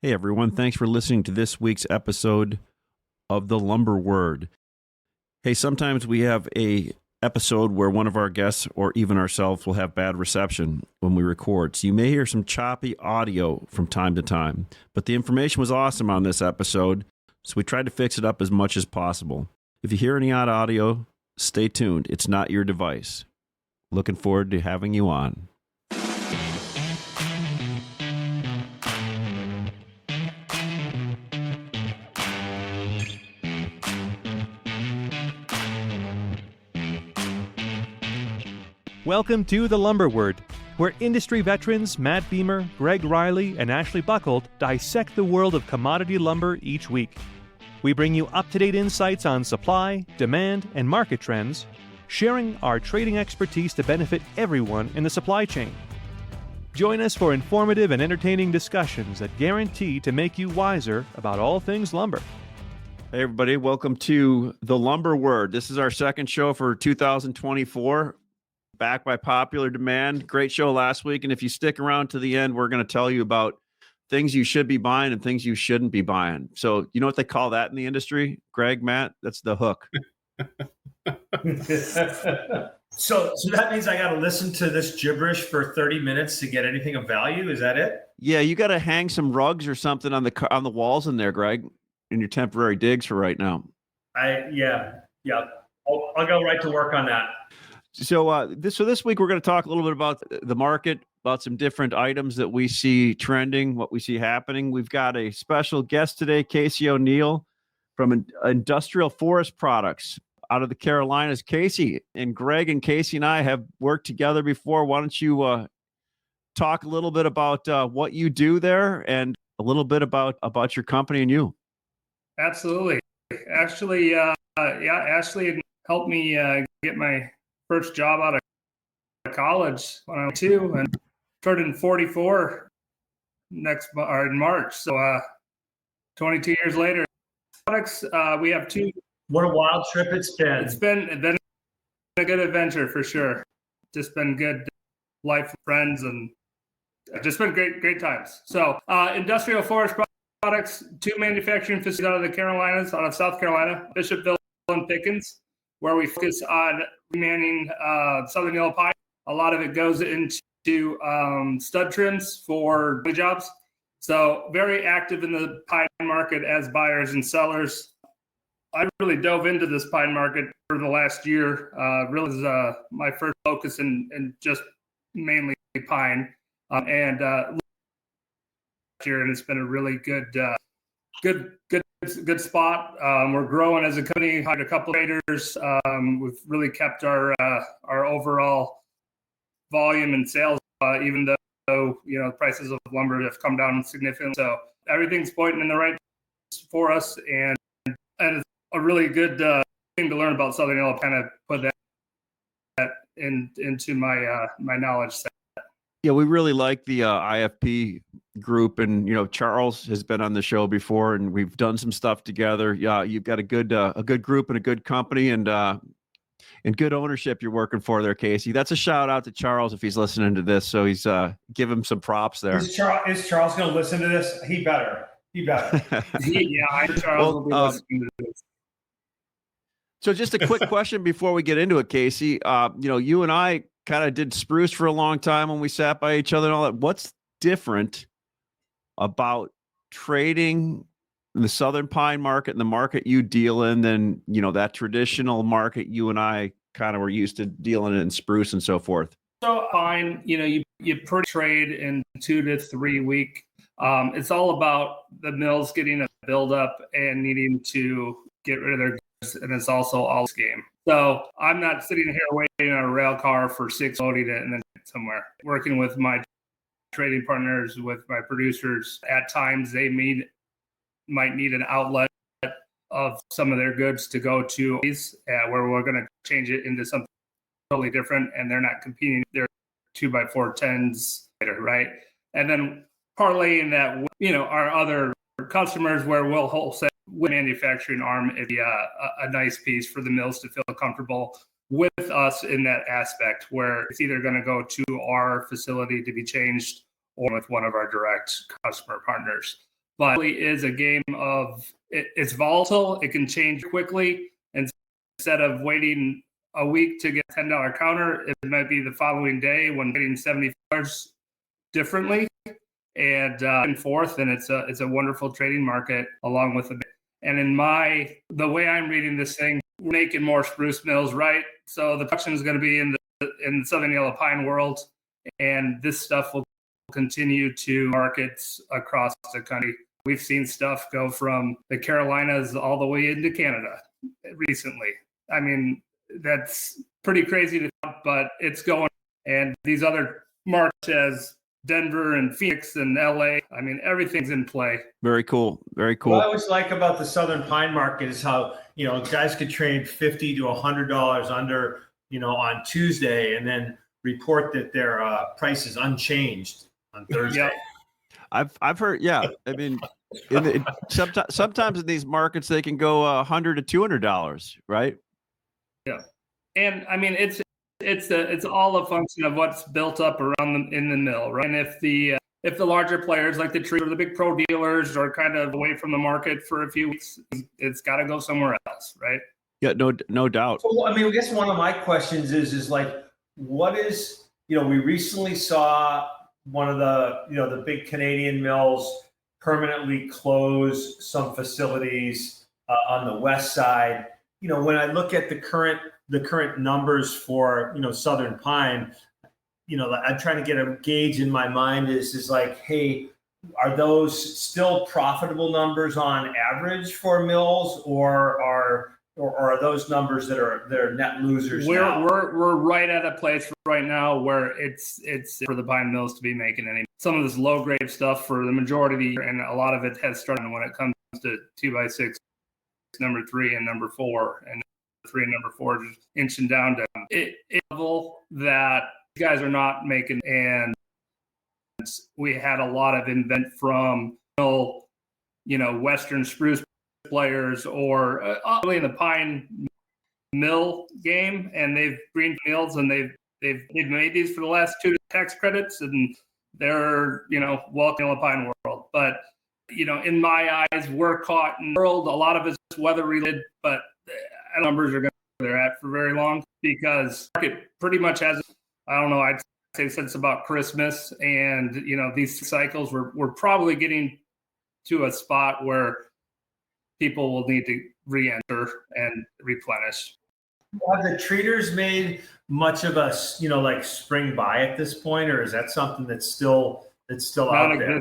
Hey everyone, thanks for listening to this week's episode of The Lumber Word. Hey, sometimes we have a episode where one of our guests or even ourselves will have bad reception when we record. So you may hear some choppy audio from time to time. But the information was awesome on this episode, so we tried to fix it up as much as possible. If you hear any odd audio, stay tuned. It's not your device. Looking forward to having you on. Welcome to The Lumber Word, where industry veterans Matt Beamer, Greg Riley, and Ashley Buckold dissect the world of commodity lumber each week. We bring you up-to-date insights on supply, demand, and market trends, sharing our trading expertise to benefit everyone in the supply chain. Join us for informative and entertaining discussions that guarantee to make you wiser about all things lumber. Hey everybody, welcome to The Lumber Word. This is our second show for 2024. Back by popular demand. Great show last week. And if you stick around to the end, we're going to tell you about things you should be buying and things you shouldn't be buying. So you know what they call that in the industry, Greg, Matt? That's the hook. So that means I got to listen to this gibberish for 30 minutes to get anything of value. Is that it? Yeah, you got to hang some rugs or something on the walls in there, Greg, in your temporary digs for right now. Yeah. I'll go right to work on that. So this week we're going to talk a little bit about the market, about some different items that we see trending, what we see happening. We've got a special guest today, Casey O'Neill from Industrial Forest Products out of the Carolinas. Casey and Greg and Casey and I have worked together before. Why don't you talk a little bit about what you do there and a little bit about your company and you? Absolutely. Actually, Ashley helped me get my first job out of college when I was 2 and turned 44 in March. So 22 years later, products, we have 2. What a wild trip it's been. It's been a good adventure for sure. Just been good life with friends and just been great times. So Industrial Forest Products, 2 manufacturing facilities out of the Carolinas, out of South Carolina, Bishopville and Pickens, where we focus on remanning southern yellow pine. A lot of it goes into stud trims for jobs. So very active in the pine market as buyers and sellers. I really dove into this pine market for the last year. Really was my first focus in just mainly pine. And it's been a really good spot. We're growing as a company, hired a couple of traders. We've really kept our overall volume and sales, even though the prices of lumber have come down significantly. So everything's pointing in the right for us, and it's a really good thing to learn about Southern Yellow. Kind of put that into my knowledge set. Yeah, we really like the IFP group, and Charles has been on the show before, and we've done some stuff together. Yeah, you've got a good group and a good company, and good ownership you're working for there, Casey. That's a shout out to Charles if he's listening to this. So he's give him some props there. Is Charles going to listen to this? He better. Charles will be listening to this. So just a quick question before we get into it, Casey. You and I kind of did spruce for a long time when we sat by each other and all that. What's different about trading in the southern pine market and the market you deal in than that traditional market you and I kind of were used to dealing in spruce and so forth? So pine, you pretty trade in 2 to 3 week. It's all about the mills getting a buildup and needing to get rid of their goods, and it's also all this game. So I'm not sitting here waiting on a rail car for 6 loading it and then somewhere. Working with my trading partners, with my producers, at times they might need an outlet of some of their goods to go to where we're going to change it into something totally different, and they're not competing. They're 2x4 10s later, right? And then parlaying that, our other customers where we'll wholesale with manufacturing arm, it'd be a nice piece for the mills to feel comfortable with us in that aspect, where it's either going to go to our facility to be changed or with one of our direct customer partners. but it really is a game of it's volatile. It can change quickly. And instead of waiting a week to get a $10 counter, it might be the following day when getting $70 differently and forth. And it's a wonderful trading market along with the. And the way I'm reading this thing, we're making more spruce mills, right? So the production is going to be in the Southern Yellow Pine world, and this stuff will continue to markets across the country. We've seen stuff go from the Carolinas all the way into Canada recently. I mean, that's pretty crazy to think, but it's going. And these other markets as Denver and Phoenix and LA, I mean, everything's in play. Very cool. Very cool. What I always like about the Southern Pine market is how, guys could trade $50 to $100 under, on Tuesday and then report that their price is unchanged on Thursday. Yeah. I've heard, yeah. I mean, sometimes in these markets they can go $100 to $200, right? Yeah, and I mean it's all a function of what's built up around in the mill, right? And if the larger players like the tree or the big pro dealers are kind of away from the market for a few weeks, it's got to go somewhere else, right? Yeah, no doubt. So, I mean, I guess one of my questions is like, what is, we recently saw one of the big Canadian mills permanently close some facilities on the west side. When I look at the current numbers for, Southern Pine, I'm trying to get a gauge in my mind is like, hey, are those still profitable numbers on average for mills, or are those numbers that are net losers? We're right at a place right now where it's for the pine mills to be making any. Some of this low grade stuff for the majority of the year, and a lot of it has started when it comes to 2x6, number 3 and number 4, and 3 and number 4 just inching down to it level that guys are not making. And we had a lot of invent from Western spruce players or really in the pine mill game, and they've green mills and they've made these for the last 2 tax credits, and they're welcome to the pine world. But in my eyes, we're caught in the world. A lot of it's weather related, but numbers are going to be there at for very long because the market pretty much has, I don't know, I'd say since about Christmas, and these cycles we're probably getting to a spot where people will need to re-enter and replenish. Have the treaters made much of a like spring buy at this point, or is that something that's still out there?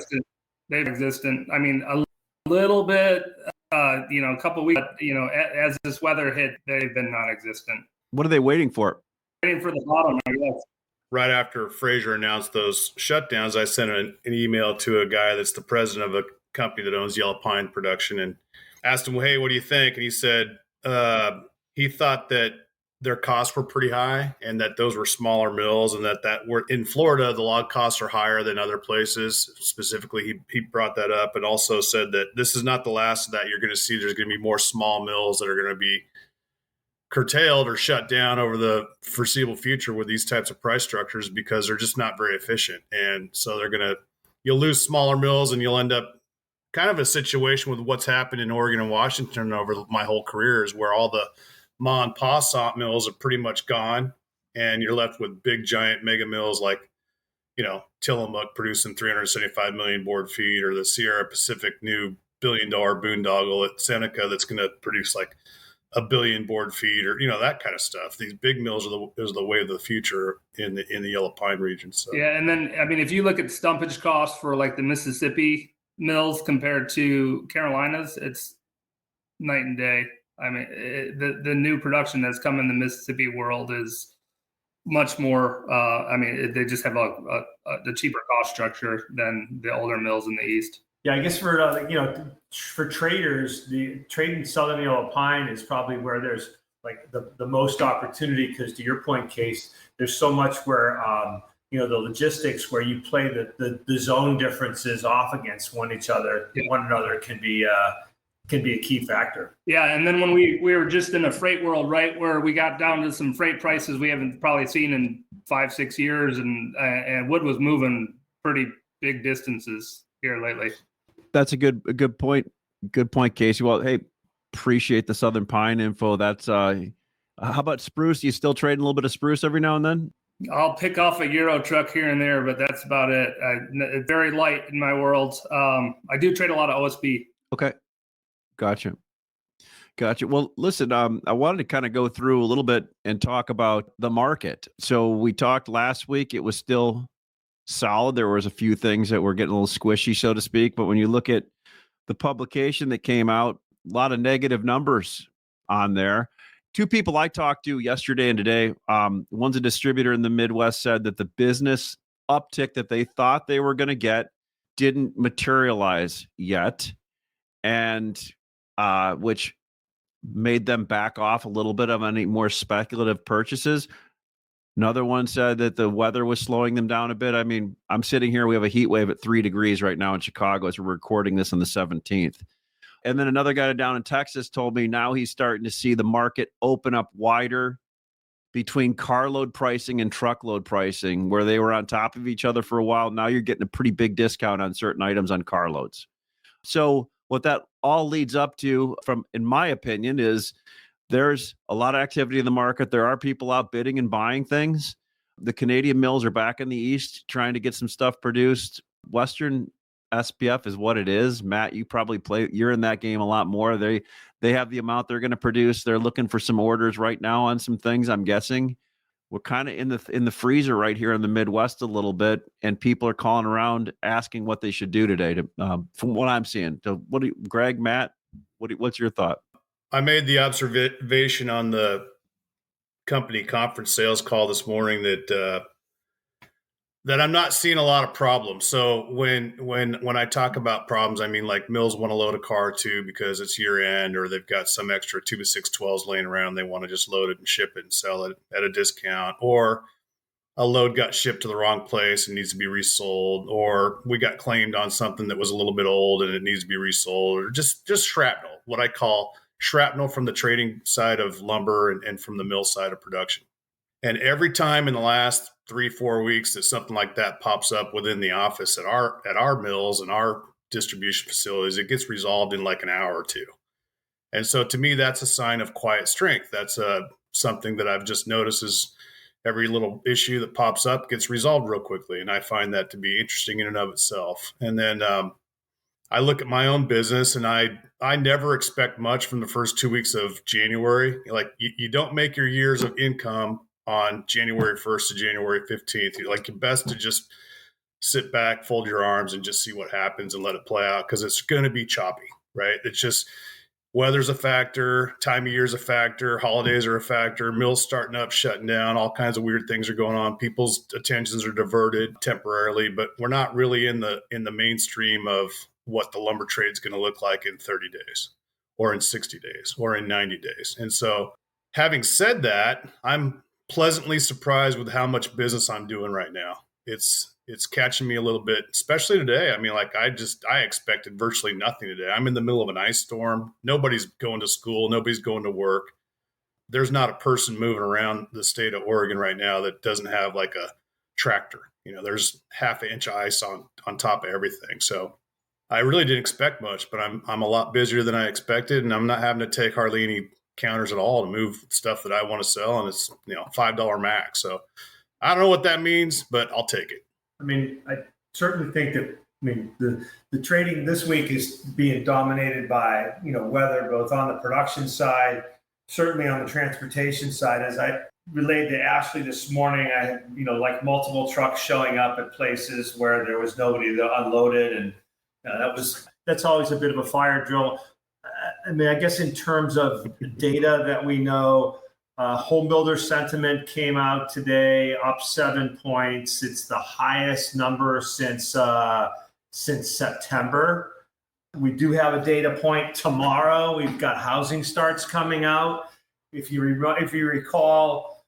They've existent. I mean, a little bit, a couple of weeks, but, as this weather hit, they've been non-existent. What are they waiting for? Waiting for the bottom, I guess. Right after Fraser announced those shutdowns, I sent an email to a guy that's the president of a company that owns Yellow Pine Production and asked him, hey, what do you think? And he said he thought that their costs were pretty high and that those were smaller mills, and that were in Florida, the log costs are higher than other places. Specifically, he brought that up and also said that this is not the last of that. You're going to see there's going to be more small mills that are going to be curtailed or shut down over the foreseeable future with these types of price structures because they're just not very efficient. And so you'll lose smaller mills and you'll end up kind of a situation with what's happened in Oregon and Washington over my whole career, is where all the ma and pa sawmill mills are pretty much gone, and you're left with big giant mega mills like, Tillamook producing 375 million board feet, or the Sierra Pacific new $1 billion boondoggle at Seneca that's going to produce like 1 billion board feet, or that kind of stuff. These big mills is the way of the future in the Yellow Pine region. So yeah, and then I mean, if you look at stumpage costs for like the Mississippi mills compared to Carolinas, it's night and day. I mean, the new production that's come in the Mississippi world is much more. They just have the cheaper cost structure than the older mills in the East. Yeah, I guess for traders, the trade in Southern Yellow Pine is probably where there's like the most opportunity, because to your point, Case, there's so much where the logistics where you play the zone differences off against one another can be a key factor. Yeah, and then when we were just in a freight world, right, where we got down to some freight prices we haven't probably seen in 5-6 years, and wood was moving pretty big distances here lately. That's a good point. Good point, Casey. Well, hey, appreciate the Southern Pine info. That's how about spruce? You still trading a little bit of spruce every now and then? I'll pick off a Euro truck here and there, but that's about it. Very light in my world. I do trade a lot of OSB. Okay. Gotcha. Well, listen, I wanted to kind of go through a little bit and talk about the market. So we talked last week, it was still solid. There was a few things that were getting a little squishy, so to speak. But when you look at the publication that came out, a lot of negative numbers on there. Two people I talked to yesterday and today, one's a distributor in the Midwest, said that the business uptick that they thought they were going to get didn't materialize yet, and which made them back off a little bit of any more speculative purchases. Another one said that the weather was slowing them down a bit. I mean, I'm sitting here, we have a heat wave at 3 degrees right now in Chicago as we're recording this on the 17th. And then another guy down in Texas told me now he's starting to see the market open up wider between carload pricing and truckload pricing, where they were on top of each other for a while. Now you're getting a pretty big discount on certain items on carloads. So what that all leads up to, from in my opinion, is there's a lot of activity in the market. There are people out bidding and buying things. The Canadian mills are back in the East trying to get some stuff produced. Western SPF is what it is. Matt, you probably you're in that game a lot more. They have the amount they're going to produce. They're looking for some orders right now on some things, I'm guessing. We're kind of in the freezer right here in the Midwest a little bit, and people are calling around asking what they should do today. From what I'm seeing, Greg, Matt, what's your thought? I made the observation on the company conference sales call this morning that I'm not seeing a lot of problems. So when I talk about problems, I mean like mills want to load a car or two because it's year end, or they've got some extra 2x612s laying around. They want to just load it and ship it and sell it at a discount, or a load got shipped to the wrong place and needs to be resold, or we got claimed on something that was a little bit old and it needs to be resold, or just shrapnel, what I call shrapnel from the trading side of lumber and from the mill side of production. And every time in the last 3-4 weeks that something like that pops up within the office at our mills and our distribution facilities, it gets resolved in like an hour or two. And so to me, that's a sign of quiet strength. That's something that I've just noticed is every little issue that pops up gets resolved real quickly. And I find that to be interesting in and of itself. And then I look at my own business, and I never expect much from the first 2 weeks of January. Like you don't make your years of income on January 1st to January 15th. You're best to just sit back, fold your arms, and just see what happens and let it play out, because it's going to be choppy, right? It's just weather's a factor, time of year's a factor, holidays are a factor, mills starting up, shutting down, all kinds of weird things are going on. People's attentions are diverted temporarily, but we're not really in the mainstream of what the lumber trade is going to look like in 30 days or in 60 days or in 90 days. And so having said that, I'm pleasantly surprised with how much business I'm doing right now. It's catching me a little bit, especially today. I mean, I expected virtually nothing today. I'm in the middle of an ice storm. Nobody's going to school. Nobody's going to work. There's not a person moving around the state of Oregon right now that doesn't have like a tractor. There's half an inch of ice on top of everything. So I really didn't expect much, but I'm a lot busier than I expected, and I'm not having to take hardly any counters at all to move stuff that I want to sell, and it's $5 max. So I don't know what that means, but I'll take it. I mean, I certainly think that the trading this week is being dominated by weather, both on the production side, certainly on the transportation side. As I relayed to Ashley this morning, I had like multiple trucks showing up at places where there was nobody to unload it, and that's always a bit of a fire drill. I mean, I guess in terms of data that we know, home builder sentiment came out today, up 7 points. It's the highest number since September. We do have a data point tomorrow. We've got housing starts coming out. If you recall,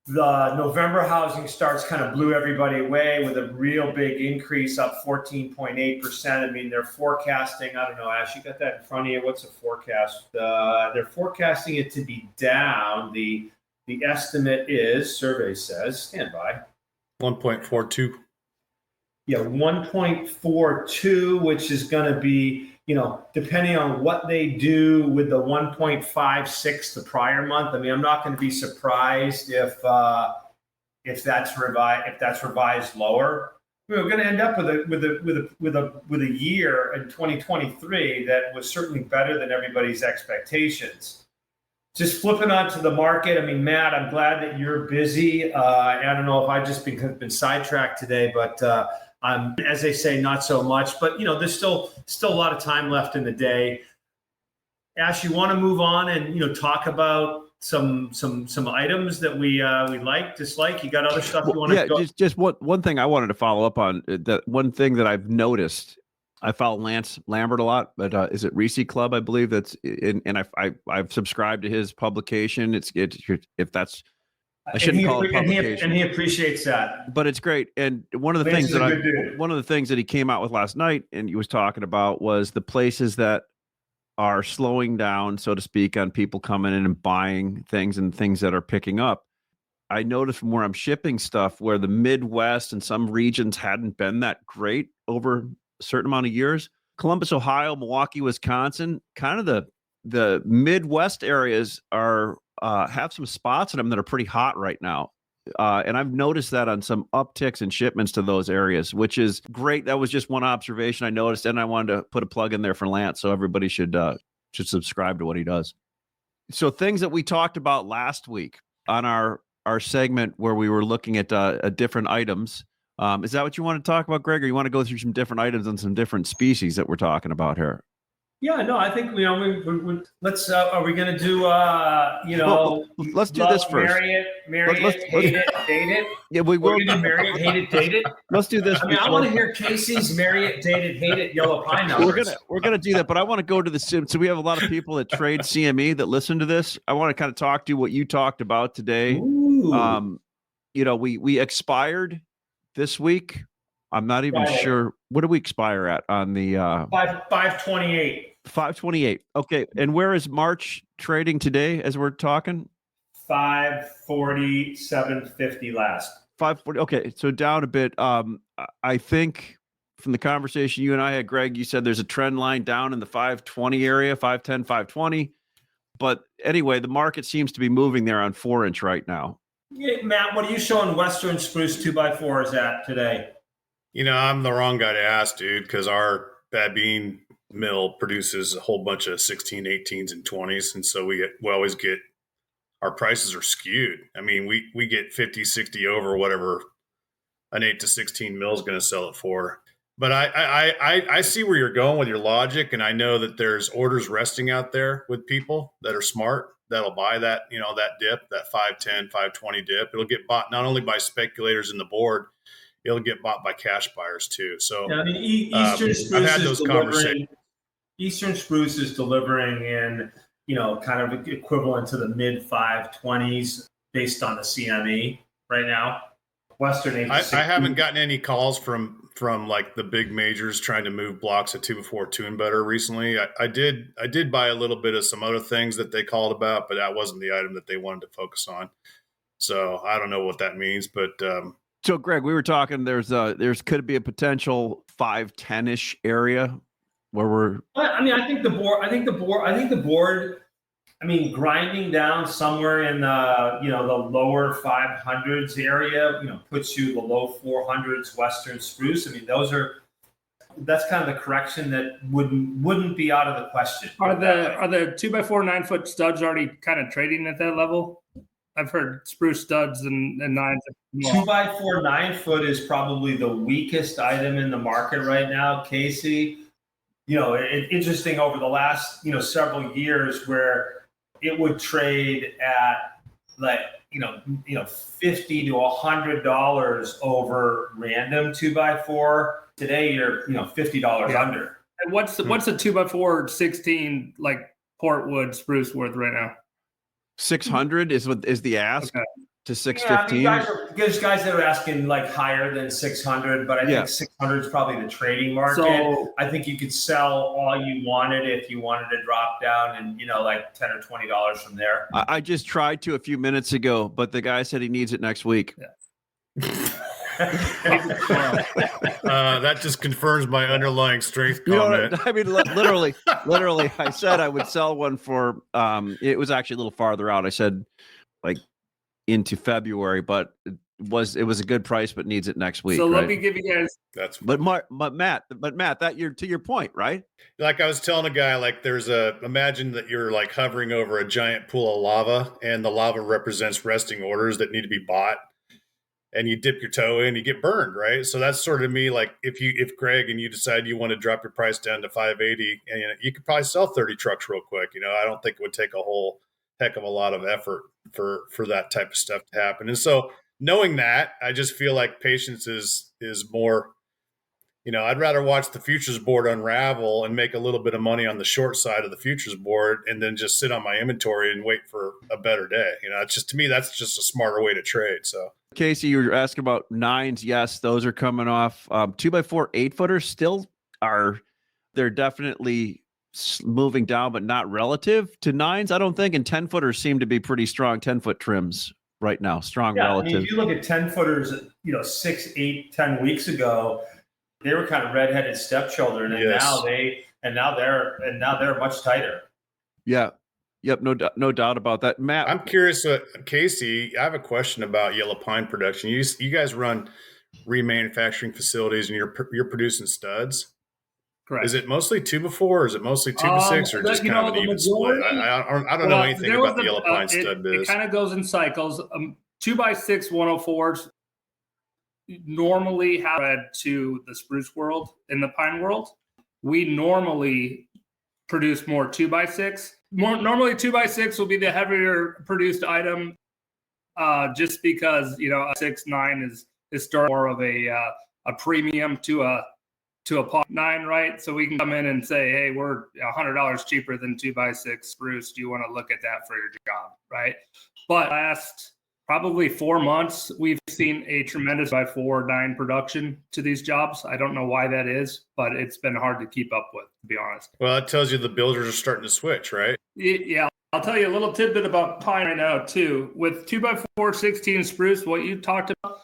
the November housing starts kind of blew everybody away with a real big increase, up 14.8%. I mean, they're forecasting, I don't know, Ash, you got that in front of you? What's the forecast? They're forecasting it to be down. The estimate is, survey says, stand by. 1.42. 1.42, which is going to be, depending on what they do with the 1.56 the prior month. I mean, I'm not going to be surprised if that's revised lower. We're going to end up with a year in 2023 that was certainly better than everybody's expectations. Just flipping onto the market. I mean, Matt, I'm glad that you're busy. I don't know if I've just been sidetracked today, but I'm, as they say, not so much. But there's still a lot of time left in the day. Ash, you want to move on and talk about some items that we like, dislike? You got other stuff you want to go? Just one thing I wanted to follow up on. That one thing that I've noticed. I follow Lance Lambert a lot, but is it Reese Club? I believe that's and I've subscribed to his publication. It's if that's I shouldn't call it publication, and he appreciates that. But it's great. And one of the things that he came out with last night, and he was talking about, was the places that are slowing down, so to speak, on people coming in and buying things and things that are picking up. I noticed from where I'm shipping stuff, where the Midwest and some regions hadn't been that great over a certain amount of years. Columbus, Ohio, Milwaukee, Wisconsin, kind of the Midwest areas are have some spots in them that are pretty hot right now. And I've noticed that on some upticks in shipments to those areas, which is great. That was just one observation I noticed, and I wanted to put a plug in there for Lance, so everybody should subscribe to what he does. So things that we talked about last week on our segment where we were looking at different items. Is that what you want to talk about, Greg, or you want to go through some different items on some different species that we're talking about here? Yeah, no, I think let's. Are we going to do? Let's do this first. Marriott, hate it, date it. Yeah, we will. We're going to do Marriott, hate it, date it. Let's do this. I mean, I want to hear Casey's Marriott, dated, hate it, yellow pine numbers. We're gonna do that, but I want to go to the sim. So we have a lot of people that trade CME that listen to this. I want to kind of talk to you what you talked about today. Ooh. We expired this week. I'm not even sure. What do we expire at on the 528? 528. Okay. And where is March trading today as we're talking? 547.50 last. 540. Okay. So down a bit. I think from the conversation you and I had, Greg, you said there's a trend line down in the 520 area, 510, 520. But anyway, the market seems to be moving there on 4-inch right now. Yeah, Matt, what are you showing Western Spruce 2x4s at today? I'm the wrong guy to ask, dude, because our bad bean mill produces a whole bunch of 16, 18s, and 20s. And so we always get, our prices are skewed. I mean, we get 50, 60 over whatever an 8 to 16 mill is going to sell it for. But I see where you're going with your logic. And I know that there's orders resting out there with people that are smart that'll buy that, that dip, that 510, 520 dip. It'll get bought not only by speculators in the board, it'll get bought by cash buyers too. So yeah, I mean, Eastern Spruce I've had those conversations. Eastern Spruce is delivering in, kind of equivalent to the mid 520s based on the CME right now. Western I haven't gotten any calls from like the big majors trying to move blocks of 2x4 2 and better recently. I did buy a little bit of some other things that they called about, but that wasn't the item that they wanted to focus on. So I don't know what that means, but so Greg, we were talking. There's could be a potential 510-ish area where we're. I think the board. I mean, grinding down somewhere in the the lower 500s area, puts you the low 400s Western Spruce. I mean, that's kind of the correction that wouldn't be out of the question. Are the 2x4 9-foot studs already kind of trading at that level? I've heard spruce studs and 9s. 2x4 9-foot is probably the weakest item in the market right now, Casey. It's interesting over the last several years where it would trade at like $50 to $100 over random 2x4. Today you're $50 under. And what's a 2x4 16 like Portwood spruce worth right now? 600 is the ask to 615. Yeah, there's guys that are asking like higher than 600, but I think 600 is probably the trading market. So, I think you could sell all you wanted if you wanted to drop down and like $10 or $20 from there. I just tried to a few minutes ago, but the guy said he needs it next week. Yeah. That just confirms my underlying strength You know comment. what? I mean, literally, I said I would sell one for. It was actually a little farther out. I said like into February, but it was a good price, but needs it next week. So right? let me give you guys. That's But Matt, that you're to your point, right? like I was telling a guy, like imagine that you're like hovering over a giant pool of lava, and the lava represents resting orders that need to be bought, and you dip your toe in, you get burned, right? So that's sort of me. Like if Greg and you decide you want to drop your price down to 580, and you could probably sell 30 trucks real quick. I don't think it would take a whole heck of a lot of effort for that type of stuff to happen. And so knowing that, I just feel like patience is more. I'd rather watch the futures board unravel and make a little bit of money on the short side of the futures board and then just sit on my inventory and wait for a better day. It's just, to me, that's just a smarter way to trade. So, Casey, you were asking about nines. Yes, those are coming off. 2x4 8-footers still are. They're definitely moving down, but not relative to nines, I don't think. And 10-footers seem to be pretty strong. 10-foot trims right now, strong relative. I mean, if you look at 10-footers, 6, 8, 10 weeks ago, they were kind of redheaded stepchildren, and yes. now they're much tighter. Yeah. Yep. No doubt about that. Matt, I'm curious, Casey, I have a question about yellow pine production. You guys run remanufacturing facilities, and you're producing studs. Correct. Is it mostly 2x4, or is it mostly 2x6, or just kind of an even split? I don't know anything about the yellow pine stud biz. It kind of goes in cycles. 2x6 104s normally have read to the spruce world. In the pine world, we normally produce more 2x6. Normally 2x6 will be the heavier produced item, just because a 6.9 is historically more of a premium to a 0.9, right? So we can come in and say, hey, we're $100 cheaper than 2x6 spruce. Do you want to look at that for your job, right? But last probably 4 months, we've seen a tremendous 2x4 production to these jobs. I don't know why that is, but it's been hard to keep up with, to be honest. Well, it tells you the builders are starting to switch, right? Yeah. I'll tell you a little tidbit about pine right now, too. With 2x4 16 spruce, what you talked about,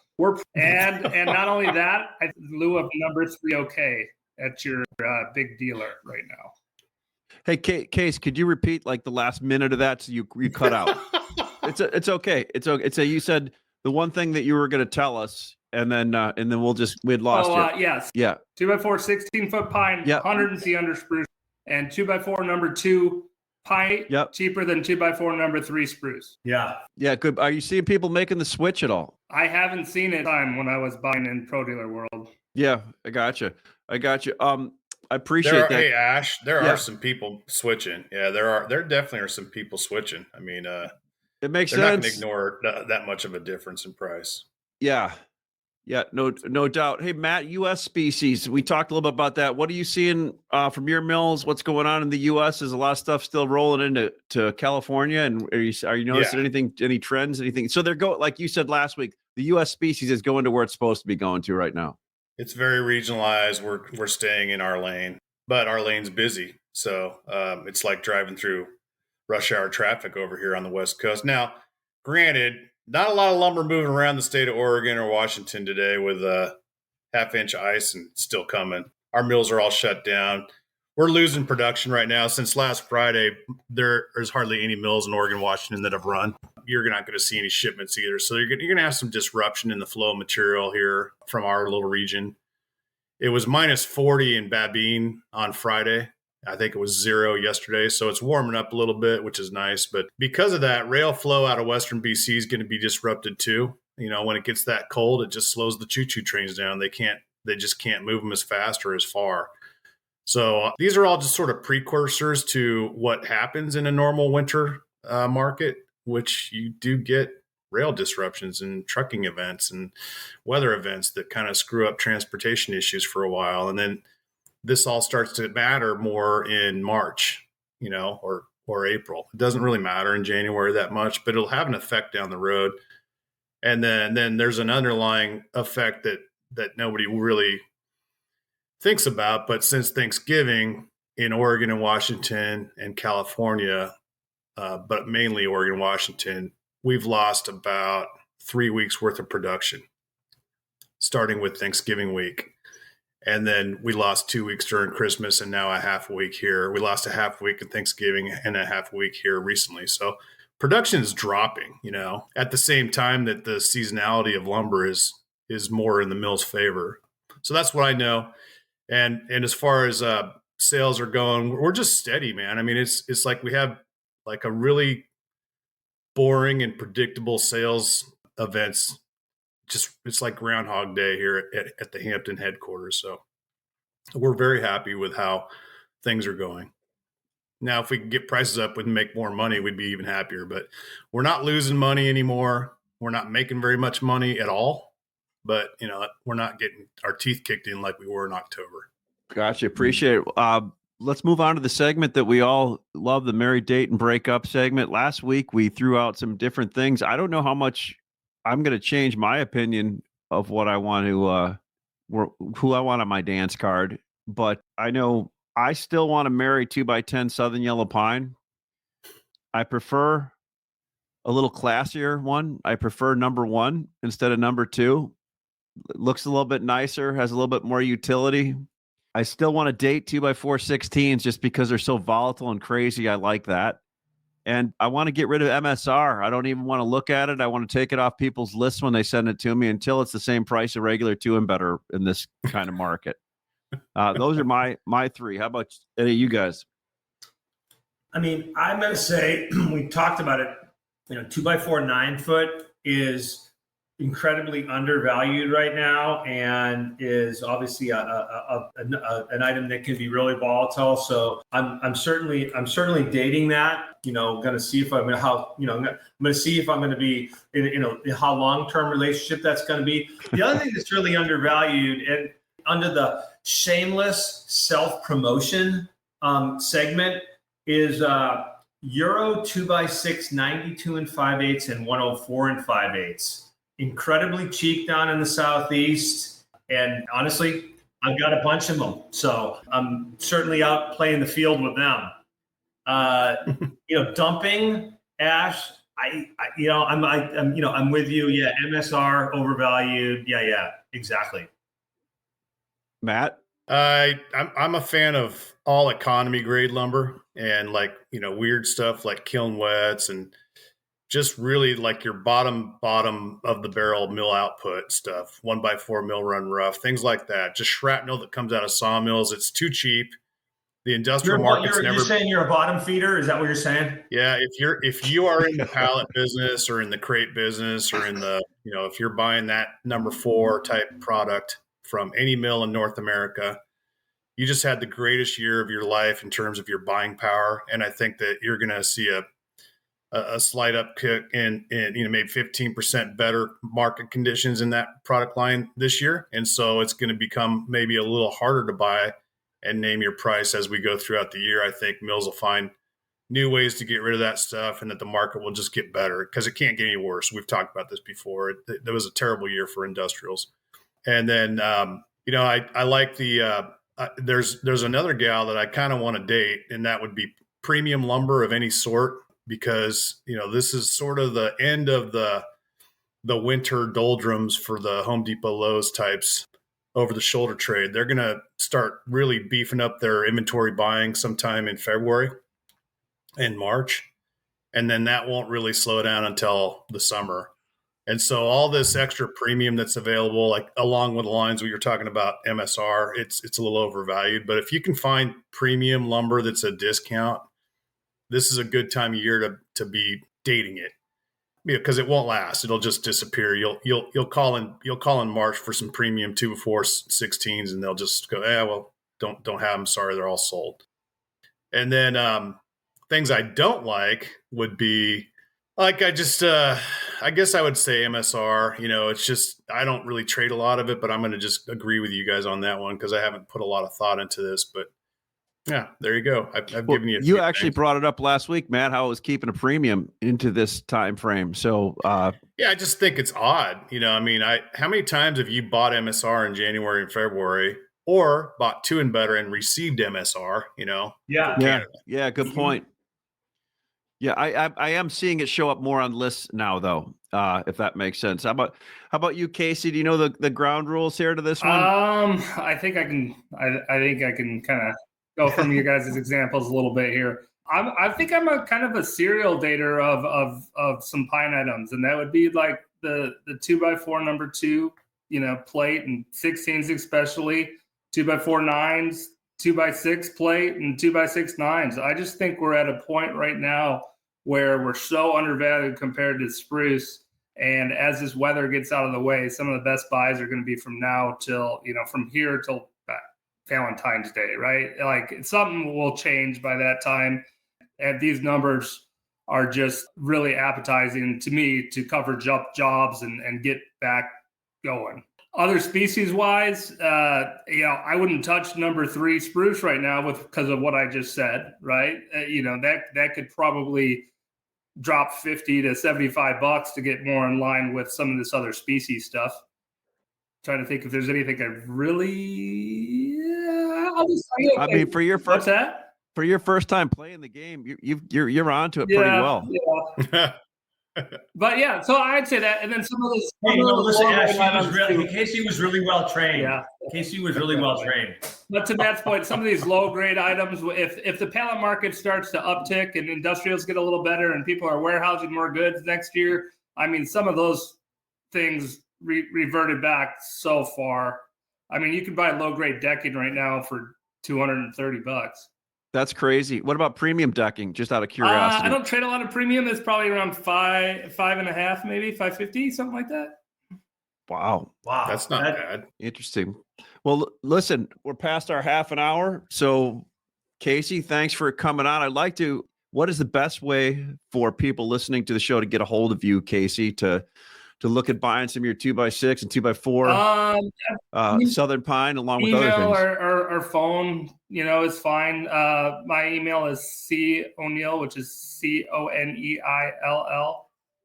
and not only that, in lieu of number 3 okay at your big dealer right now. Hey, Case, could you repeat like the last minute of that? So you cut out. It's okay. It's okay. So you said the one thing that you were going to tell us, and then we'd lost you. Yes. Yeah. 2x4 16-foot pine, 100 under spruce, and 2x4 number 2 pine, cheaper than 2x4 number 3 spruce. Yeah. Yeah. Good. Are you seeing people making the switch at all? I haven't seen it time when I was buying in Pro Dealer World. Yeah, I got you. I appreciate that. Hey, Ash, there are some people switching. Yeah, there definitely are some people switching. I mean, it makes sense. They're not going to ignore that much of a difference in price. Yeah. Yeah, no doubt. Hey, Matt, U.S. species. We talked a little bit about that. What are you seeing from your mills? What's going on in the U.S.? Is a lot of stuff still rolling into California? And are you noticing anything, any trends, anything? So they're going, like you said last week, the U.S. species is going to where it's supposed to be going to right now. It's very regionalized. We're staying in our lane, but our lane's busy. So it's like driving through rush hour traffic over here on the West Coast. Now, granted, not a lot of lumber moving around the state of Oregon or Washington today with a half-inch ice and still coming. Our mills are all shut down. We're losing production right now. Since last Friday, there's hardly any mills in Oregon, Washington that have run. You're not going to see any shipments either. So you're going to have some disruption in the flow of material here from our little region. It was minus 40 in Babine on Friday. I think it was 0 yesterday. So it's warming up a little bit, which is nice. But because of that, rail flow out of Western BC is going to be disrupted too. When it gets that cold, it just slows the choo-choo trains down. They just can't move them as fast or as far. So these are all just sort of precursors to what happens in a normal winter market, which you do get rail disruptions and trucking events and weather events that kind of screw up transportation issues for a while. And then this all starts to matter more in March, or April. It doesn't really matter in January that much, but it'll have an effect down the road. And then there's an underlying effect that nobody really thinks about. But since Thanksgiving in Oregon and Washington and California, but mainly Oregon, Washington, we've lost about 3 weeks worth of production. starting with Thanksgiving week. And then we lost 2 weeks during Christmas and now a half week here. We lost a half week at Thanksgiving and a half week here recently. So production is dropping, at the same time that the seasonality of lumber is more in the mill's favor. So that's what I know. And as far as sales are going, we're just steady, man. I mean, it's like we have like a really boring and predictable sales events. It's like Groundhog Day here at the Hampton headquarters. So we're very happy with how things are going. Now, if we could get prices up and make more money, we'd be even happier. But we're not losing money anymore. We're not making very much money at all. But, we're not getting our teeth kicked in like we were in October. Gotcha. Appreciate it. Let's move on to the segment that we all love, the Married, Date, and Breakup segment. Last week, we threw out some different things. I don't know how much I'm going to change my opinion of what I want to, who I want on my dance card. But I know I still want to marry 2x10 Southern Yellow Pine. I prefer a little classier one. I prefer number 1 instead of number 2. It looks a little bit nicer, has a little bit more utility. I still want to date 2x4 16s just because they're so volatile and crazy. I like that. And I want to get rid of MSR. I don't even want to look at it. I want to take it off people's lists when they send it to me until it's the same price of regular 2 and better in this kind of market. Those are my 3. How about any of you guys? I mean, I'm going to say, we talked about it, 2x4 9-foot is incredibly undervalued right now and is obviously an item that can be really volatile. So I'm certainly dating that. Going to see if I'm going to be in how long-term relationship that's going to be. The other thing that's really undervalued and under the shameless self-promotion segment is Euro 2x6 92 5/8 and 104 5/8. Incredibly cheap down in the Southeast. And honestly, I've got a bunch of them. So I'm certainly out playing the field with them. Dumping, Ash, I'm with you. Yeah. MSR overvalued. Yeah, exactly. Matt? I'm a fan of all economy grade lumber and weird stuff like kiln wets and just really like your bottom of the barrel mill output stuff, 1x4 mill run rough, things like that. Just shrapnel that comes out of sawmills. It's too cheap. The industrial market's never. You're saying you're a bottom feeder? Is that what you're saying? Yeah, if you are in the pallet business or in the crate business or in the if you're buying that number 4 type product from any mill in North America, you just had the greatest year of your life in terms of your buying power, and I think that you're going to see a slight upkick in maybe 15% better market conditions in that product line this year. And so it's going to become maybe a little harder to buy and name your price as we go throughout the year. I think mills will find new ways to get rid of that stuff and that the market will just get better because it can't get any worse. We've talked about this before. There was a terrible year for industrials. And then, I like there's another gal that I kind of want to date, and that would be premium lumber of any sort. Because, this is sort of the end of the winter doldrums for the Home Depot Lowe's types over the shoulder trade. They're going to start really beefing up their inventory buying sometime in February and March. And then that won't really slow down until the summer. And so all this extra premium that's available, like along with the lines where you're talking about MSR, it's a little overvalued. But if you can find premium lumber that's a discount, this is a good time of year to be dating it, because it won't last. It'll just disappear. You'll call in March for some premium 2x4 16s, and they'll just go, don't have them. Sorry, they're all sold. And then things I don't like would be I guess I would say MSR. It's just I don't really trade a lot of it, but I'm going to just agree with you guys on that one because I haven't put a lot of thought into this, but. Yeah, there you go. I've given you. You actually brought it up last week, Matt, how it was keeping a premium into this time frame. So, yeah, I just think it's odd. How many times have you bought MSR in January and February, or bought 2 and better and received MSR? Yeah. Good point. Yeah, I am seeing it show up more on lists now, though. if that makes sense. How about you, Casey? Do you know the ground rules here to this one? I think I can. I think I can kind of go from your guys' examples a little bit here. I think I'm a kind of a serial dater of some pine items, and that would be like the 2x4 number 2, plate, and 16s especially, 2x4 9s, 2x6 plate, and 2x6 9s. I just think we're at a point right now where we're so undervalued compared to spruce. And as this weather gets out of the way, some of the best buys are going to be from now till, from here till Valentine's Day, right? Like something will change by that time. And these numbers are just really appetizing to me to cover jobs and get back going. Other species wise, I wouldn't touch number 3 spruce right now because of what I just said, right? That could probably drop $50 to $75 to get more in line with some of this other species stuff. Trying to think if there's anything I really. I mean, for your What's that? For your first time playing the game, you're onto it pretty well. Yeah. But yeah, so I'd say that, and then some of those. Casey was really well trained. Yeah, Casey was really well trained. But to Matt's point, some of these low grade items, if the pallet market starts to uptick and industrials get a little better and people are warehousing more goods next year, I mean, some of those things reverted back so far. I mean, you can buy low grade decking right now for $230. That's crazy. What about premium decking? Just out of curiosity. I don't trade a lot of premium. It's probably around five and a half, maybe $550, something like that. Wow. That's not bad. Interesting. Well, listen, we're past our half an hour. So Casey, thanks for coming on. What is the best way for people listening to the show to get a hold of you, Casey, to look at buying some of your 2x6 and 2x4 Southern Pine along with other things? Email or phone, is fine. My email is COneil, which is CONEILL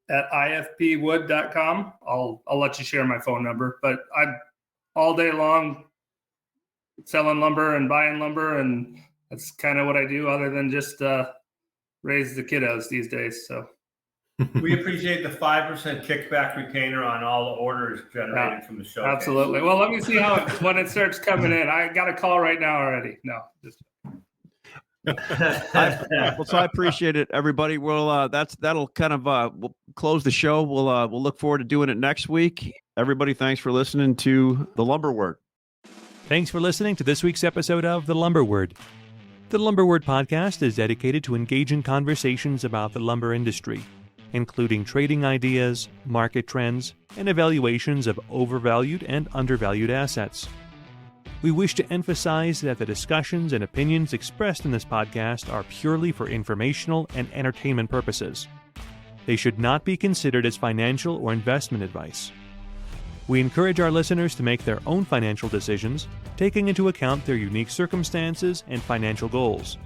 @ifpwood.com. I'll let you share my phone number, but I'm all day long selling lumber and buying lumber, and that's kind of what I do other than just raise the kiddos these days. So we appreciate the 5% kickback retainer on all the orders generated from the show. Absolutely. Well, let me see when it starts coming in. I got a call right now already. No, just. So I appreciate it, everybody. That'll kind of we'll close the show. We'll look forward to doing it next week. Everybody, thanks for listening to The Lumber Word. Thanks for listening to this week's episode of The Lumber Word. The Lumber Word podcast is dedicated to engaging conversations about the lumber industry, including trading ideas, market trends, and evaluations of overvalued and undervalued assets. We wish to emphasize that the discussions and opinions expressed in this podcast are purely for informational and entertainment purposes. They should not be considered as financial or investment advice. We encourage our listeners to make their own financial decisions, taking into account their unique circumstances and financial goals,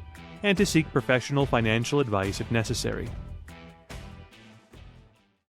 and to seek professional financial advice if necessary.